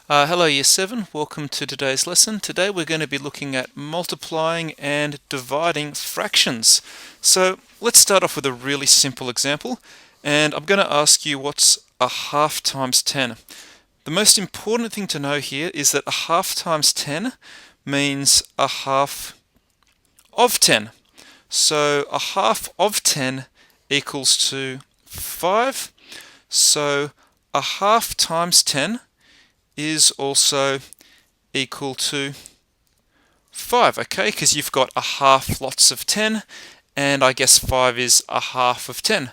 Hello Year 7, welcome to today's lesson. Today we're going to be looking at multiplying and dividing fractions. So let's start off with a really simple example, and I'm going to ask you what's a half times 10. The most important thing to know here is that a half times 10 means a half of 10. So a half of 10 equals to 5. So a half times 10 is also equal to 5, okay, because you've got a half lots of 10, and I guess 5 is a half of 10.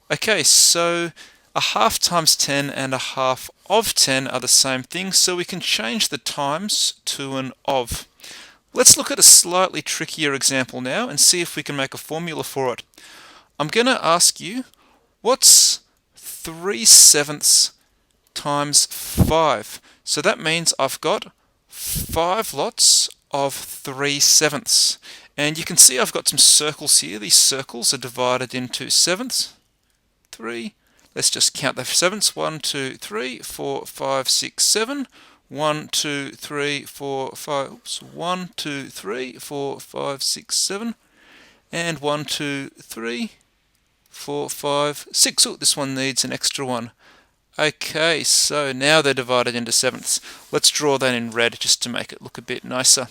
Okay, so a half times 10 and a half of 10 are the same thing, so we can change the times to an of. Let's look at a slightly trickier example now and see if we can make a formula for it. I'm going to ask you, what's 3/7 times 5? So that means I've got 5 lots of 3/7. And you can see I've got some circles here. These circles are divided into sevenths. 3. Let's just count the sevenths. 1, 2, 3, 4, 5, 6, 7. 1, 2, 3, 4, 5. Oops. 1, 2, 3, 4, 5, 6, 7. And 1, 2, 3, 4, 5, 6. Oh, this one needs an extra one. Okay, so now they're divided into sevenths. Let's draw that in red just to make it look a bit nicer.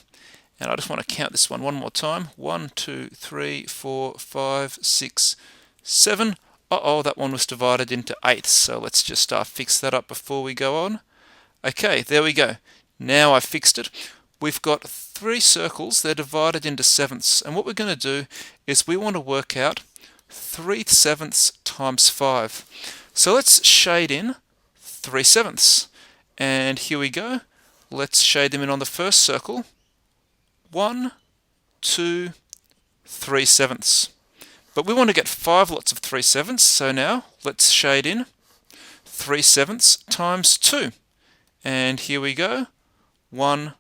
And I just want to count this one more time. 1, 2, 3, 4, 5, 6, 7. Uh-oh, that one was divided into eighths, so let's just fix that up before we go on. Okay, there we go. Now I've fixed it. We've got 3 circles, they're divided into sevenths, and what we're going to do is we want to work out 3/7 times 5. So let's shade in 3/7, and here we go. Let's shade them in on the first circle. 1, 2, 3/7. But we want to get 5 lots of 3/7, so now let's shade in 3/7 times 2. And here we go. 1,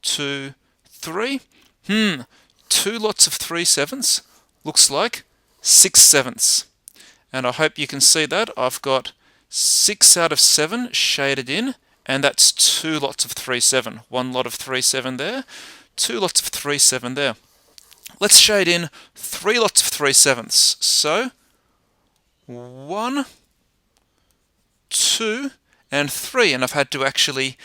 2, 3. 2 lots of 3/7 looks like 6/7. And I hope you can see that. I've got 6 out of 7 shaded in, and that's 2 lots of 3/7. 1 lot of 3/7 there, 2 lots of 3/7 there. Let's shade in 3 lots of 3/7. So 1, 2, and 3, and I've had to actually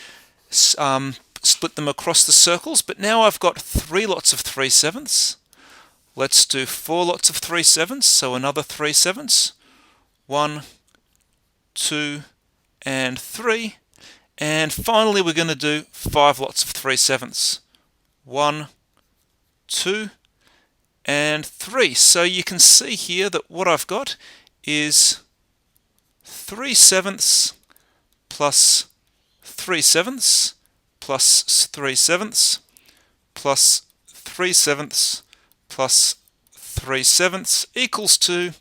split them across the circles, but now I've got 3 lots of 3/7. Let's do 4 lots of 3/7, so another 3/7. 1, 2, and 3. And finally we're going to do 5 lots of 3/7. 1, 2, and 3. So you can see here that what I've got is 3/7 plus 3/7 plus 3/7 plus 3/7 plus 3/7 equals to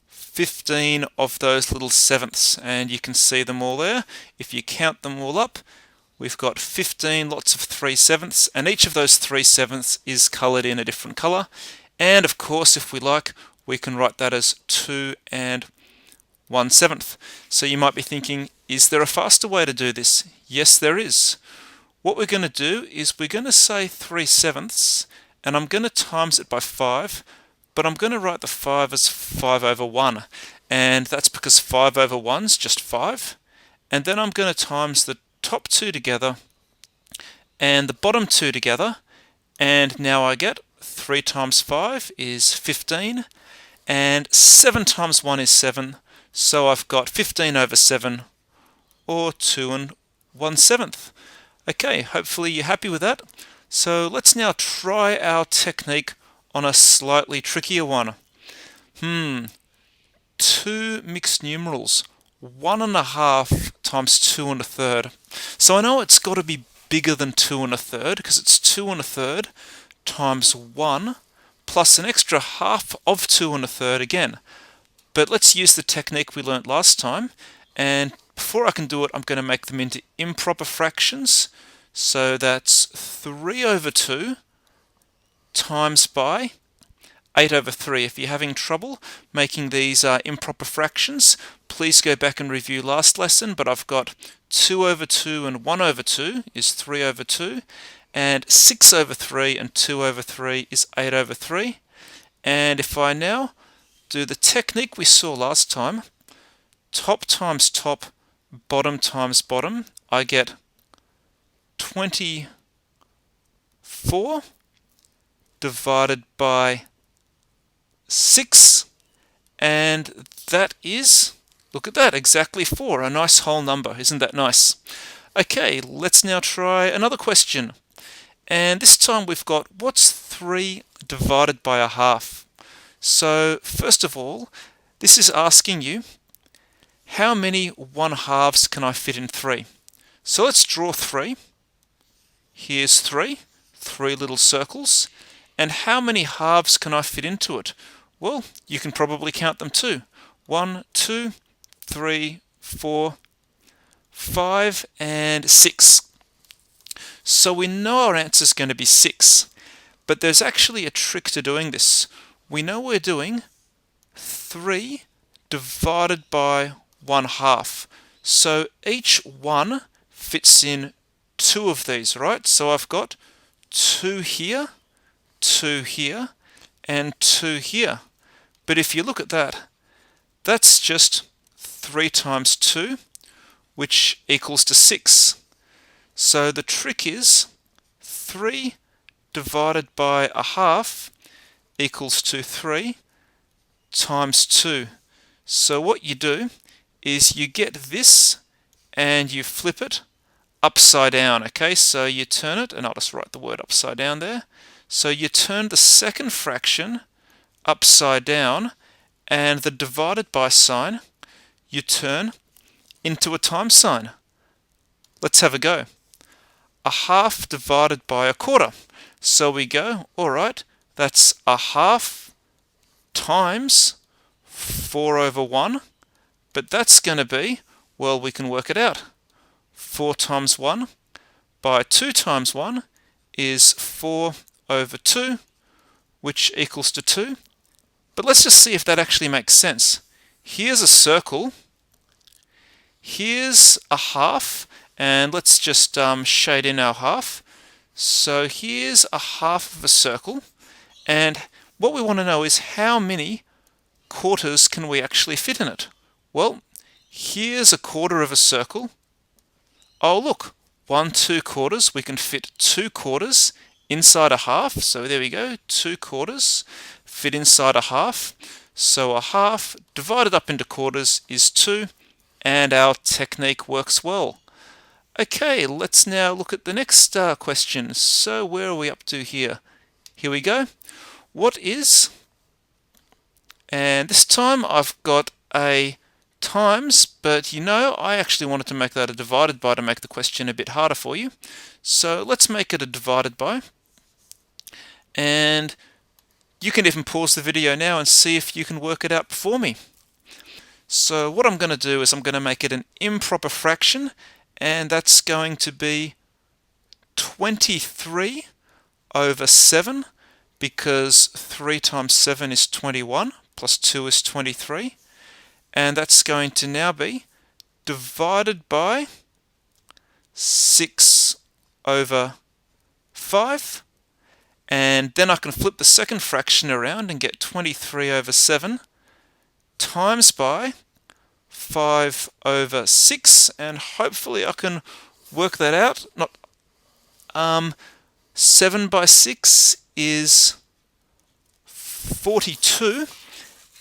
15 of those little sevenths, and you can see them all there. If you count them all up, we've got 15 lots of 3/7, and each of those 3/7 is coloured in a different colour. And of course, if we like, we can write that as 2 and 1/7. So you might be thinking, is there a faster way to do this? Yes, there is. What we're going to do is we're going to say 3/7, and I'm going to times it by 5, but I'm going to write the 5 as 5/1, and that's because 5/1 is just 5. And then I'm going to times the top 2 together and the bottom 2 together, and now I get 3 times 5 is 15, and 7 times 1 is 7, so I've got 15/7, or 2 and 1/7. Okay, hopefully you're happy with that. So let's now try our technique on a slightly trickier one. 2 mixed numerals. 1.5 times 2 1/3. So I know it's got to be bigger than 2 1/3 because it's 2 1/3 times 1 plus an extra half of 2 1/3 again. But let's use the technique we learnt last time, and before I can do it, I'm going to make them into improper fractions. So that's 3/2 times by 8 over 3. If you're having trouble making these improper fractions, please go back and review last lesson, but I've got 2 over 2 and 1 over 2 is 3 over 2, and 6 over 3 and 2 over 3 is 8 over 3. And if I now do the technique we saw last time, top times top, bottom times bottom, I get 24 divided by 6, and that is, look at that, exactly 4, a nice whole number. Isn't that nice? Okay, let's now try another question. And this time we've got, what's 3 divided by a half? So first of all, this is asking you, how many 1/2s can I fit in 3? So let's draw 3. Here's 3 little circles. And how many halves can I fit into it? Well, you can probably count them too. 1, 2, 3, 4, 5, and 6. So we know our answer is going to be 6. But there's actually a trick to doing this. We know we're doing 3 divided by 1/2. So each one fits in 2 of these, right? So I've got 2 here, 2 here, and 2 here. But if you look at that, that's just 3 times 2, which equals to 6. So the trick is 3 divided by a half equals to 3 times 2. So what you do is you get this and you flip it upside down. Okay, so you turn it, and I'll just write the word upside down there. So you turn the second fraction upside down, and the divided by sign you turn into a times sign. Let's have a go. A half divided by a quarter. So we go, alright, that's a half times 4 over 1, but that's going to be, well, we can work it out. 4 times 1 by 2 times 1 is 4 over 2, which equals to 2. But let's just see if that actually makes sense. Here's a circle, here's a half, and let's just shade in our half. So here's a half of a circle, and what we want to know is how many quarters can we actually fit in it? Well, here's a quarter of a circle. Oh look, 1 2/4, we can fit 2 quarters inside a half. So there we go, 2 quarters fit inside a half. So a half divided up into quarters is 2, and our technique works well. Okay, let's now look at the next question. So where are we up to here? Here we go. What is, and this time I've got a times, but you know, I actually wanted to make that a divided by to make the question a bit harder for you. So let's make it a divided by. And you can even pause the video now and see if you can work it out for me. So what I'm going to do is I'm going to make it an improper fraction, and that's going to be 23 over 7, because 3 times 7 is 21, plus 2 is 23. And that's going to now be divided by 6 over 5. And then I can flip the second fraction around and get 23 over 7 times by 5 over 6. And hopefully I can work that out. 7 by 6 is 42.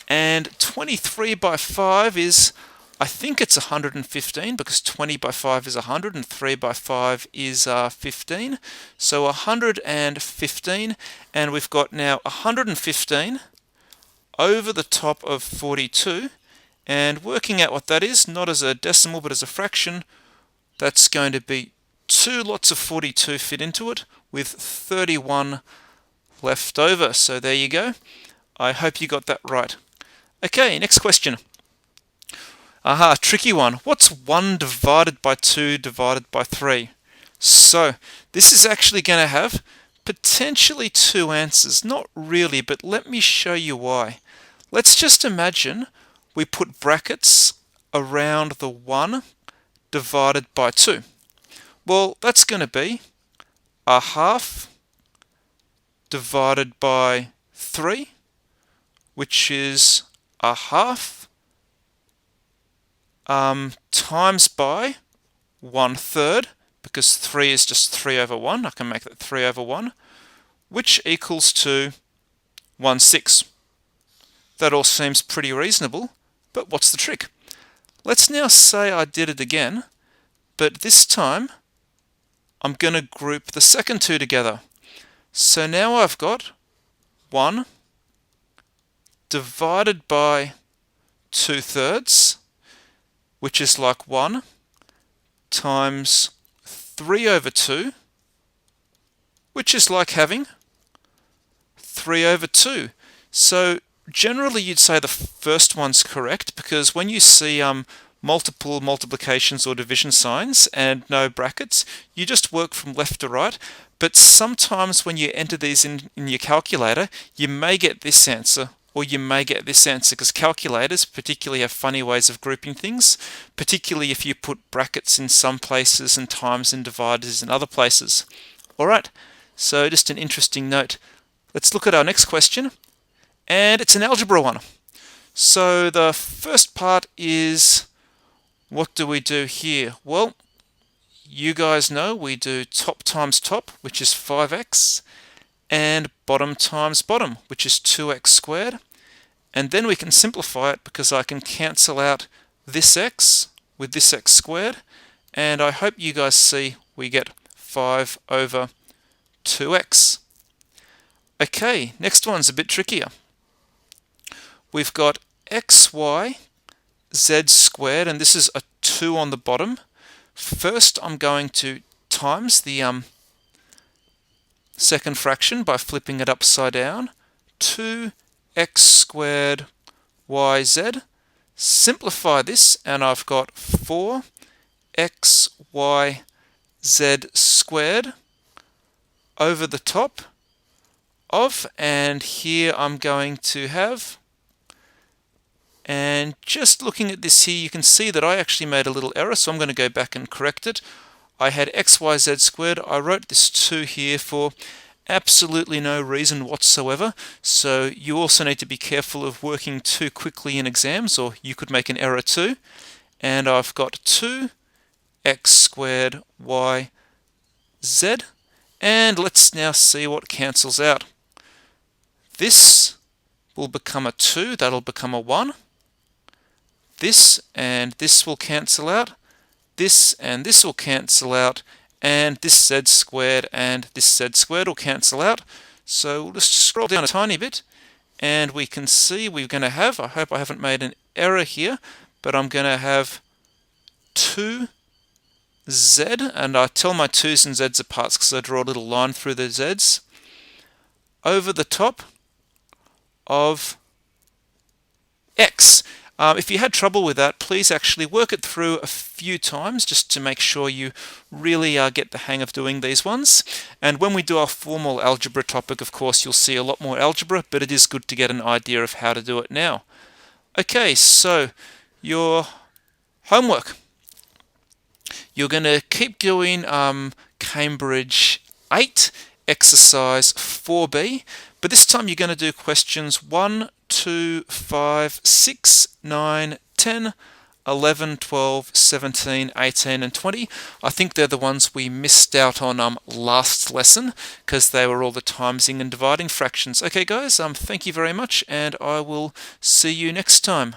And 23 by 5 is, I think it's 115, because 20 by 5 is 100 and 3 by 5 is 15. So 115, and we've got now 115 over the top of 42, and working out what that is, not as a decimal but as a fraction, that's going to be 2 lots of 42 fit into it with 31 left over. So there you go. I hope you got that right. Okay, next question. Aha, tricky one. What's 1 divided by 2 divided by 3? So this is actually going to have potentially two answers. Not really, but let me show you why. Let's just imagine we put brackets around the 1 divided by 2. Well, that's going to be a half divided by 3, which is a half times by 1/3, because 3 is just 3 over 1. I can make that 3 over 1, which equals to 1/6. That all seems pretty reasonable, but what's the trick? Let's now say I did it again, but this time I'm going to group the second two together. So now I've got 1 divided by 2/3, which is like 1 times 3 over 2, which is like having 3 over 2. So generally you'd say the first one's correct, because when you see multiple multiplications or division signs and no brackets, you just work from left to right. But sometimes when you enter these in your calculator, you may get this answer, or you may get this answer, because calculators particularly have funny ways of grouping things, particularly if you put brackets in some places and times and dividers in other places. Alright, so just an interesting note. Let's look at our next question, and it's an algebra one. So the first part is, what do we do here? Well, you guys know we do top times top, which is 5x, and bottom times bottom, which is 2x squared. And then we can simplify it, because I can cancel out this x with this x squared, and I hope you guys see we get 5 over 2x. Okay, next one's a bit trickier. We've got xy z squared, and this is a 2 on the bottom. First I'm going to times the second fraction by flipping it upside down. 2x squared yz. Simplify this, and I've got 4xyz squared over the top of, and here I'm going to have, and just looking at this here, you can see that I actually made a little error, so I'm going to go back and correct it. I had xyz squared. I wrote this 2 here for absolutely no reason whatsoever, so you also need to be careful of working too quickly in exams, or you could make an error too. And I've got 2x squared yz, and let's now see what cancels out. This will become a 2, that'll become a 1. This and this will cancel out. This and this will cancel out. And this z squared and this z squared will cancel out. So we'll just scroll down a tiny bit, and we can see we're going to have, I hope I haven't made an error here, but I'm going to have 2z, and I tell my 2's and z's apart because I draw a little line through the z's, over the top of x. If you had trouble with that, please actually work it through a few times just to make sure you really get the hang of doing these ones. And when we do our formal algebra topic, of course, you'll see a lot more algebra, but it is good to get an idea of how to do it now. Okay, so your homework. You're going to keep doing Cambridge 8, exercise 4b, but this time you're going to do questions 1, 2, 5, 6, 9, 10, 11, 12, 17, 18 and 20. I think they're the ones we missed out on last lesson, because they were all the timesing and dividing fractions. Okay guys, thank you very much, and I will see you next time.